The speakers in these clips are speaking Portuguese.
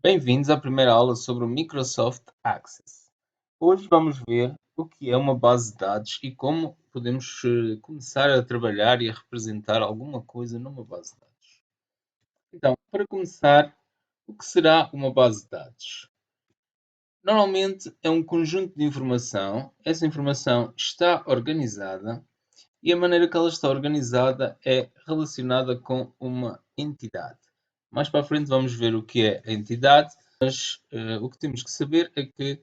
Bem-vindos à primeira aula sobre o Microsoft Access. Hoje vamos ver o que é uma base de dados e como podemos começar a trabalhar e a representar alguma coisa numa base de dados. Então, para começar, o que será uma base de dados? Normalmente é um conjunto de informação, essa informação está organizada e a maneira que ela está organizada é relacionada com uma entidade. Mais para a frente vamos ver o que é a entidade, mas o que temos que saber é que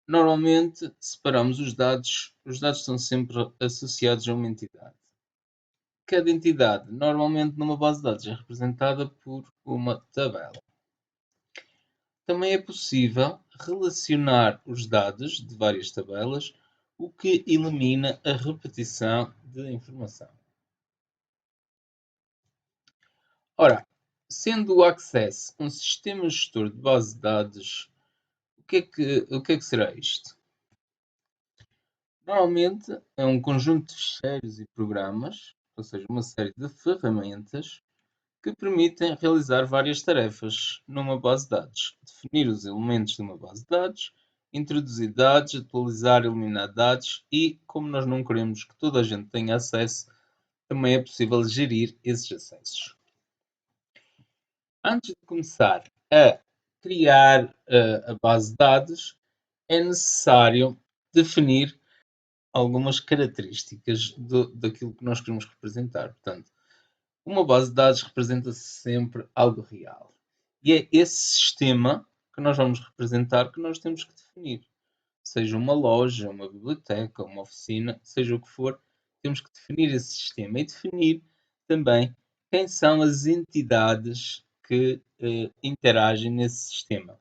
normalmente separamos os dados estão sempre associados a uma entidade. Cada entidade, normalmente numa base de dados, é representada por uma tabela. Também é possível relacionar os dados de várias tabelas, o que elimina a repetição de informação. Ora, sendo o Access um sistema gestor de base de dados, o que é que será isto? Normalmente é um conjunto de ficheiros e programas, ou seja, uma série de ferramentas que permitem realizar várias tarefas numa base de dados. Definir os elementos de uma base de dados, introduzir dados, atualizar, eliminar dados e, como nós não queremos que toda a gente tenha acesso, também é possível gerir esses acessos. Antes de começar a criar a base de dados, é necessário definir algumas características daquilo que nós queremos representar. Portanto, uma base de dados representa sempre algo real. E é esse sistema que nós vamos representar que nós temos que definir. Seja uma loja, uma biblioteca, uma oficina, seja o que for, temos que definir esse sistema e definir também quem são as entidades que interagem nesse sistema.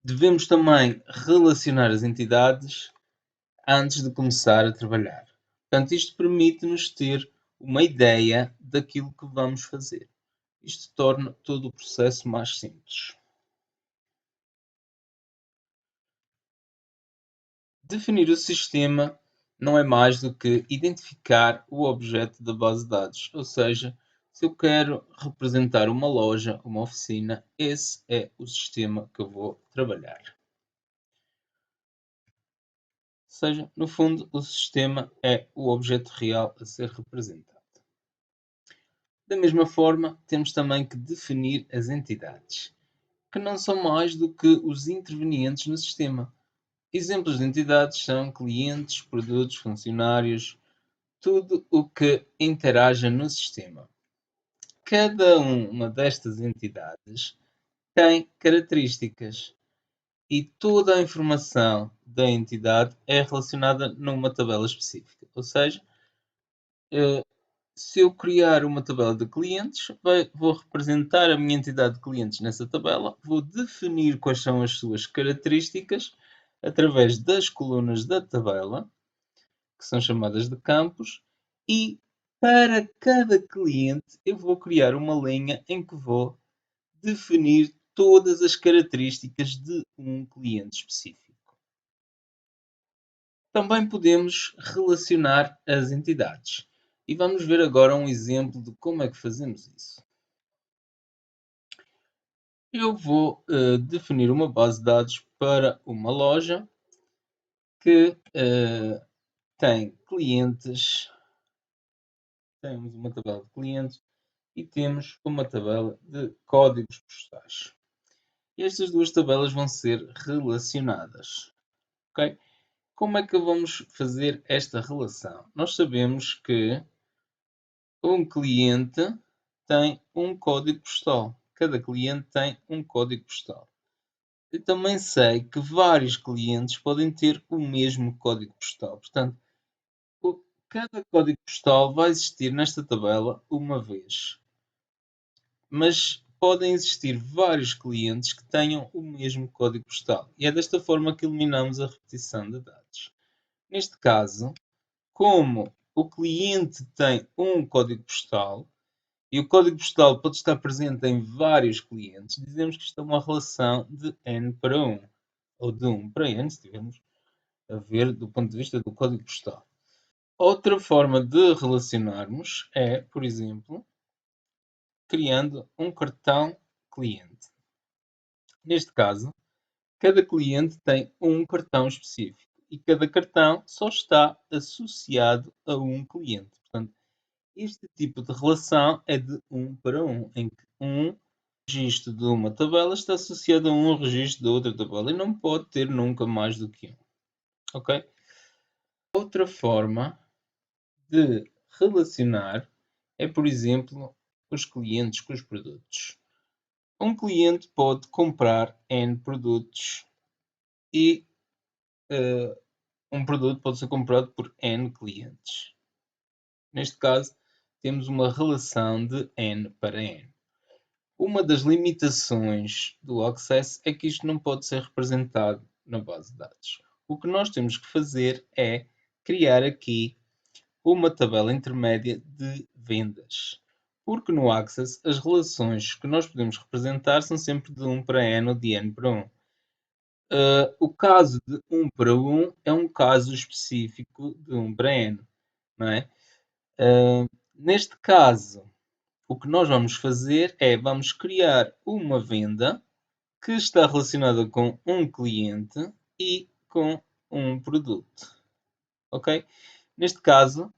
Devemos também relacionar as entidades antes de começar a trabalhar. Portanto, isto permite-nos ter uma ideia daquilo que vamos fazer. Isto torna todo o processo mais simples. Definir o sistema não é mais do que identificar o objeto da base de dados, ou seja, se eu quero representar uma loja, uma oficina, esse é o sistema que eu vou trabalhar. Ou seja, no fundo, o sistema é o objeto real a ser representado. Da mesma forma, temos também que definir as entidades, que não são mais do que os intervenientes no sistema. Exemplos de entidades são clientes, produtos, funcionários, tudo o que interaja no sistema. Cada uma destas entidades tem características e toda a informação da entidade é relacionada numa tabela específica. Ou seja, eh, se eu criar uma tabela de clientes, vou representar a minha entidade de clientes nessa tabela, vou definir quais são as suas características através das colunas da tabela, que são chamadas de campos, e para cada cliente eu vou criar uma linha em que vou definir todas as características de um cliente específico. Também podemos relacionar as entidades. E vamos ver agora um exemplo de como é que fazemos isso. Eu vou definir uma base de dados para uma loja que tem clientes, temos uma tabela de clientes e temos uma tabela de códigos postais. E estas duas tabelas vão ser relacionadas. Okay? Como é que vamos fazer esta relação? Nós sabemos que um cliente tem um código postal. Cada cliente tem um código postal. Eu também sei que vários clientes podem ter o mesmo código postal. Portanto, cada código postal vai existir nesta tabela uma vez. Mas podem existir vários clientes que tenham o mesmo código postal. E é desta forma que eliminamos a repetição de dados. Neste caso, como o cliente tem um código postal, e o código postal pode estar presente em vários clientes, dizemos que isto é uma relação de n para 1, ou de 1 para n, se estivermos a ver do ponto de vista do código postal. Outra forma de relacionarmos é, por exemplo, criando um cartão cliente. Neste caso, cada cliente tem um cartão específico e cada cartão só está associado a um cliente. Portanto, este tipo de relação é de 1 para 1, em que um registro de uma tabela está associado a um registro de outra tabela e não pode ter nunca mais do que um. Ok? Outra forma de relacionar é, por exemplo, os clientes com os produtos. Um cliente pode comprar N produtos e um produto pode ser comprado por N clientes. Neste caso, temos uma relação de N para N. Uma das limitações do Access é que isto não pode ser representado na base de dados. O que nós temos que fazer é criar aqui uma tabela intermédia de vendas. Porque no Access as relações que nós podemos representar são sempre de 1 para N ou de N para 1. O caso de 1 para 1 é um caso específico de 1 para N. Não é? Neste caso, o que nós vamos fazer é vamos criar uma venda que está relacionada com um cliente e com um produto. Ok? Neste caso,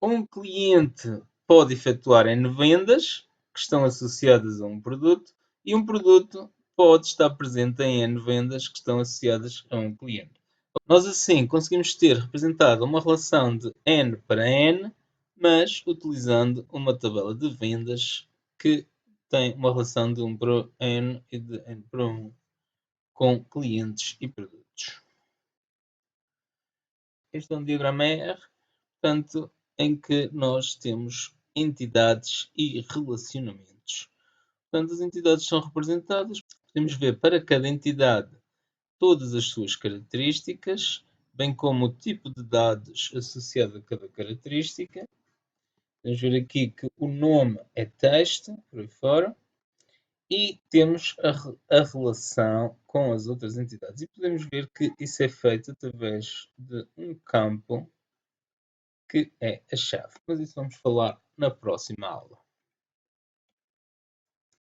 um cliente pode efetuar N vendas que estão associadas a um produto e um produto pode estar presente em N vendas que estão associadas a um cliente. Nós assim conseguimos ter representada uma relação de N para N, mas utilizando uma tabela de vendas que tem uma relação de 1 para N e de N para 1 com clientes e produtos. Este é um diagrama R, portanto, em que nós temos entidades e relacionamentos. Portanto, as entidades são representadas. Podemos ver para cada entidade todas as suas características, bem como o tipo de dados associado a cada característica. Vamos ver aqui que o nome é texto, por aí fora, e temos a relação com as outras entidades. E podemos ver que isso é feito através de um campo que é a chave. Mas isso vamos falar na próxima aula.